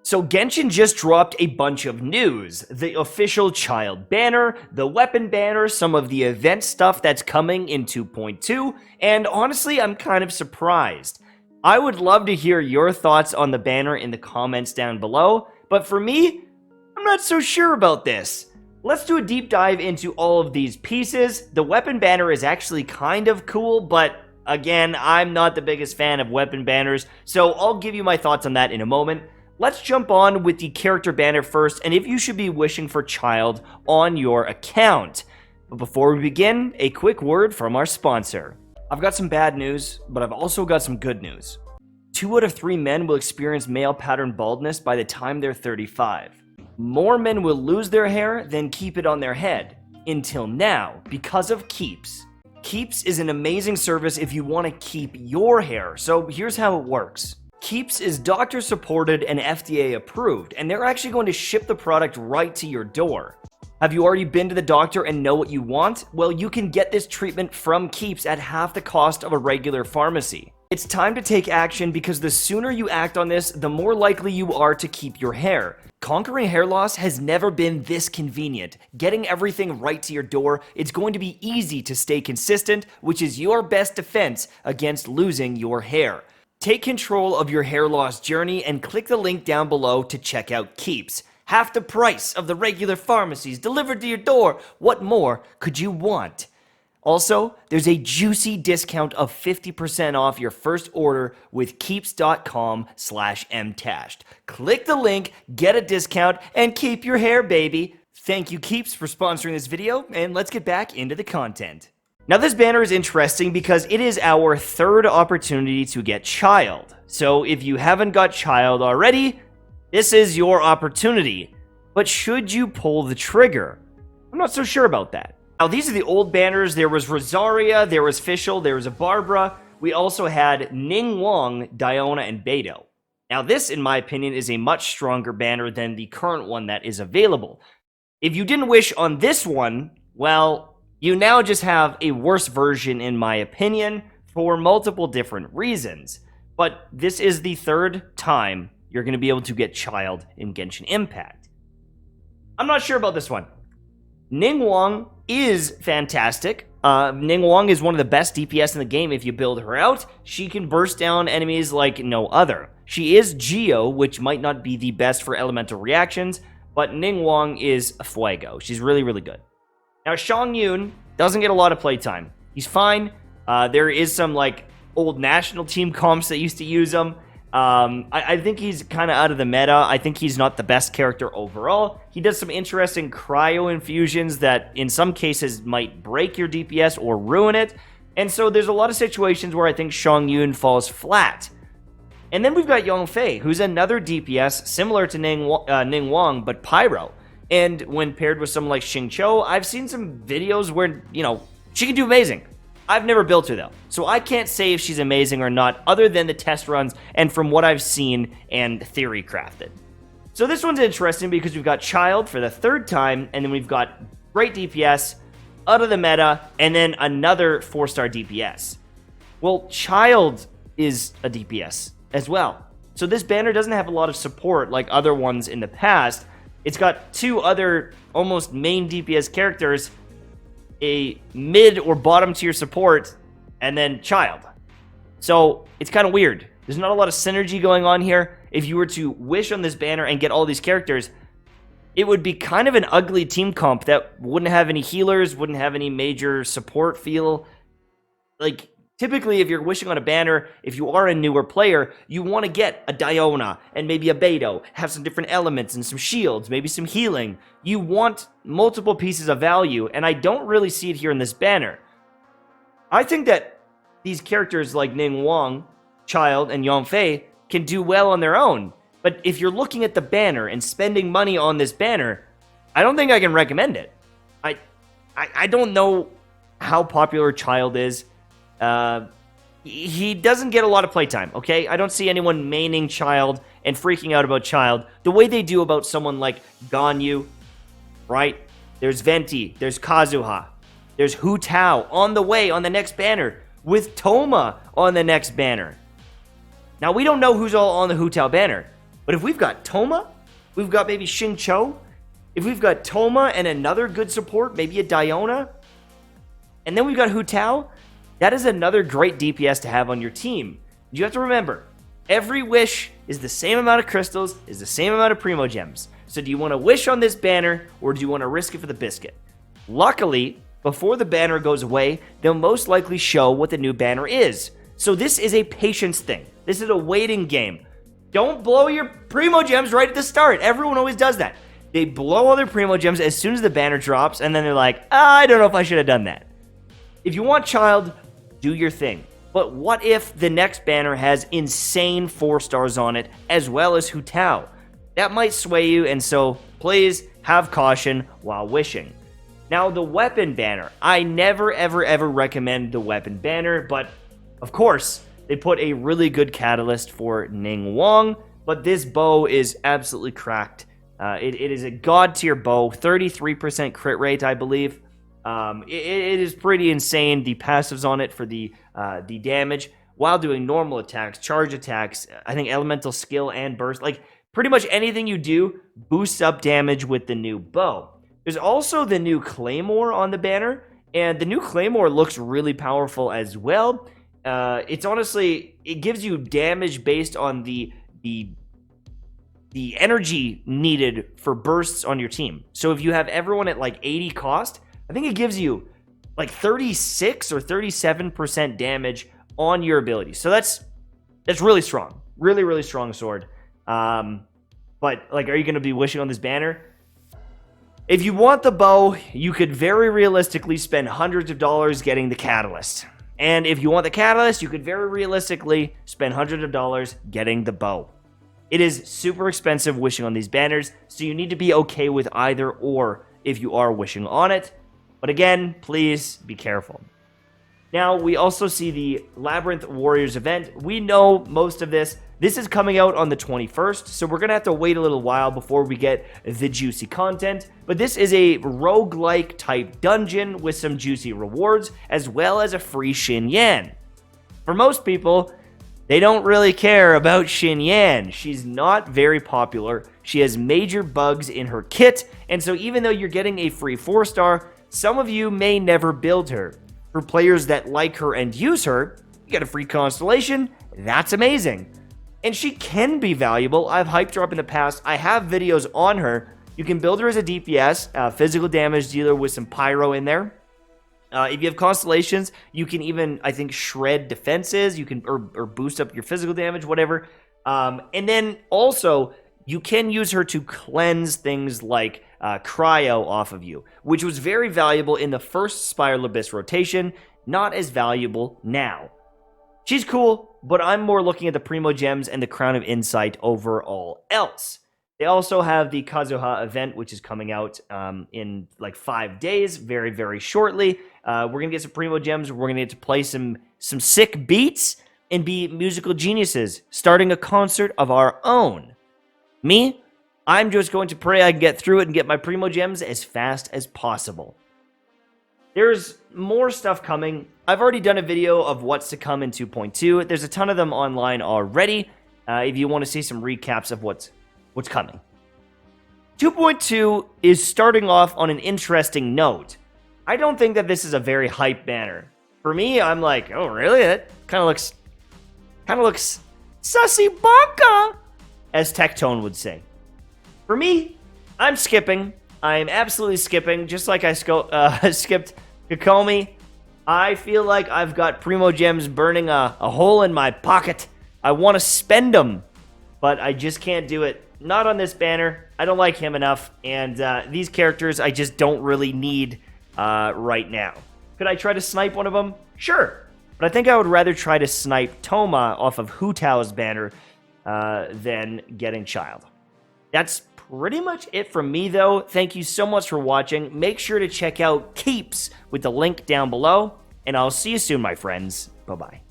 So Genshin just dropped a bunch of news. The official Childe banner, the weapon banner, some of the event stuff that's coming in 2.2, and honestly, I'm kind of surprised. I would love to hear your thoughts on the banner in the comments down below, but for me, I'm not so sure about this. Let's do a deep dive into all of these pieces. The weapon banner is actually kind of cool, but again, I'm not the biggest fan of weapon banners, so I'll give you my thoughts on that in a moment. Let's jump on with the character banner first, and if you should be wishing for Childe on your account. But before we begin, a quick word from our sponsor. I've got some bad news, but I've also got some good news. 2 out of 3 men will experience male pattern baldness by the time they're 35. More men will lose their hair than keep it on their head. Until now, because of Keeps. Keeps is an amazing service if you want to keep your hair, so here's how it works. Keeps is doctor supported and FDA approved, and they're actually going to ship the product right to your door. Have you already been to the doctor and know what you want? Well, you can get this treatment from Keeps at half the cost of a regular pharmacy. It's time to take action because the sooner you act on this, the more likely you are to keep your hair. Conquering hair loss has never been this convenient. Getting everything right to your door, it's going to be easy to stay consistent, which is your best defense against losing your hair. Take control of your hair loss journey and click the link down below to check out Keeps. Half the price of the regular pharmacies delivered to your door. What more could you want? Also, there's a juicy discount of 50% off your first order with keeps.com/mtashed. Click the link, get a discount, and keep your hair, baby. Thank you, Keeps, for sponsoring this video, and let's get back into the content. Now, this banner is interesting because it is our 3rd opportunity to get Childe. So if you haven't got Childe already, this is your opportunity. But should you pull the trigger? I'm not so sure about that. Now, these are the old banners. There was Rosaria, there was Fischl, there was a Barbara. We also had Ningguang, Diona, and Beidou. Now, this, in my opinion, is a much stronger banner than the current one that is available. If you didn't wish on this one, well, you now just have a worse version, in my opinion, for multiple different reasons. But this is the 3rd time you're going to be able to get Childe in Genshin Impact. I'm not sure about this one. Ningguang is fantastic. Ningguang is one of the best DPS in the game if you build her out. She can burst down enemies like no other. She is Geo, which might not be the best for elemental reactions, but Ningguang is a fuego. She's really, really good. Now, Xiangyun doesn't get a lot of playtime. He's fine. There is some, like, old national team comps that used to use him. I think he's kind of out of the meta. I think he's not the best character overall. He does some interesting cryo infusions that, in some cases, might break your DPS or ruin it. And so there's a lot of situations where I think Xiangyun falls flat. And then we've got Yongfei, who's another DPS similar to Ningguang, but Pyro. And when paired with someone like Xingqiu, I've seen some videos where, you know, she can do amazing. I've never built her, though, so I can't say if she's amazing or not, other than the test runs and from what I've seen and theory crafted. So this one's interesting because we've got Childe for the 3rd time, and then we've got great DPS, out of the meta, and then another 4-star DPS. Well, Childe is a DPS as well. So this banner doesn't have a lot of support like other ones in the past. It's got 2 other almost main DPS characters, a mid or bottom tier support, and then Childe. So it's kind of weird. There's not a lot of synergy going on here. If you were to wish on this banner and get all these characters, it would be kind of an ugly team comp that wouldn't have any healers, wouldn't have any major support feel. Like, typically, if you're wishing on a banner, if you are a newer player, you want to get a Diona and maybe a Beidou, have some different elements and some shields, maybe some healing. You want multiple pieces of value, and I don't really see it here in this banner. I think that these characters like Ningguang, Childe, and Yongfei can do well on their own. But if you're looking at the banner and spending money on this banner, I don't think I can recommend it. I don't know how popular Childe is. He doesn't get a lot of playtime, okay? I don't see anyone maining Childe and freaking out about Childe the way they do about someone like Ganyu, right? There's Venti, there's Kazuha, there's Hu Tao on the way on the next banner, with Thoma on the next banner. Now, we don't know who's all on the Hu Tao banner, But if we've got Toma, we've got maybe Xingqiu, if we've got Toma and another good support, maybe a Diona, and then we've got Hu Tao, that is another great DPS to have on your team. You have to remember, every wish is the same amount of crystals, is the same amount of Primo Gems. So do you want to wish on this banner, or do you want to risk it for the biscuit? Luckily, before the banner goes away, they'll most likely show what the new banner is. So this is a patience thing. This is a waiting game. Don't blow your Primo Gems right at the start. Everyone always does that. They blow all their Primo Gems as soon as the banner drops, and then they're like, I don't know if I should have done that. If you want Childe, do your thing. But what if the next banner has insane 4 stars on it, as well as Hu Tao? That might sway you, and so please have caution while wishing. Now, the weapon banner. I never, ever recommend the weapon banner, but of course, they put a really good catalyst for Ning Wong, but this bow is absolutely cracked. It is a god tier bow, 33% crit rate, I believe. It is pretty insane, the passives on it for the damage, while doing normal attacks, charge attacks, I think elemental skill and burst. Like, pretty much anything you do boosts up damage with the new bow. There's also the new Claymore on the banner, and the new Claymore looks really powerful as well. It's honestly, it gives you damage based on the energy needed for bursts on your team. So if you have everyone at like 80 cost, I think it gives you like 36 or 37% damage on your ability. So that's really strong. Really strong sword. But like, are you going to be wishing on this banner? If you want the bow, you could very realistically spend hundreds of dollars getting the catalyst. And if you want the catalyst, you could very realistically spend hundreds of dollars getting the bow. It is super expensive wishing on these banners, so you need to be okay with either or if you are wishing on it. But again, please be careful. Now, we also see the Labyrinth Warriors event. We know most of this. This is coming out on the 21st, so we're going to have to wait a little while before we get the juicy content. But this is a roguelike type dungeon with some juicy rewards, as well as a free Xin Yan. For most people, they don't really care about Xin Yan. She's not very popular. She has major bugs in her kit, and so even though you're getting a free 4-star, some of you may never build her. For players that like her and use her, you get a free constellation. That's amazing. And she can be valuable. I've hyped her up in the past. I have videos on her. You can build her as a DPS, physical damage dealer with some pyro in there. If you have constellations, you can even, I think, shred defenses. You can or boost up your physical damage, whatever. And then also, you can use her to cleanse things like cryo off of you, which was very valuable in the first Spiral Abyss rotation, not as valuable now. She's cool, but I'm more looking at the Primo Gems and the Crown of Insight over all else. They also have the Kazuha event, which is coming out in like 5 days, very shortly. We're going to get some Primo Gems. We're going to get to play some sick beats and be musical geniuses, starting a concert of our own. Me? I'm just going to pray I can get through it and get my Primo Gems as fast as possible. There's more stuff coming. I've already done a video of what's to come in 2.2. There's a ton of them online already, if you want to see some recaps of what's coming. 2.2 is starting off on an interesting note. I don't think that this is a very hype banner. For me, I'm like, oh really? That kind of looks sussy baka, as Tectone would say. For me, I'm skipping. I'm absolutely skipping, just like I skipped Kokomi. I feel like I've got Primo Gems burning a hole in my pocket. I want to spend them, but I just can't do it. Not on this banner. I don't like him enough, and these characters I just don't really need right now. Could I try to snipe one of them? Sure, but I think I would rather try to snipe Toma off of Hu Tao's banner than getting Childe. That's pretty much it from me, though. Thank you so much for watching. Make sure to check out Keeps with the link down below, and I'll see you soon, my friends. Bye-bye.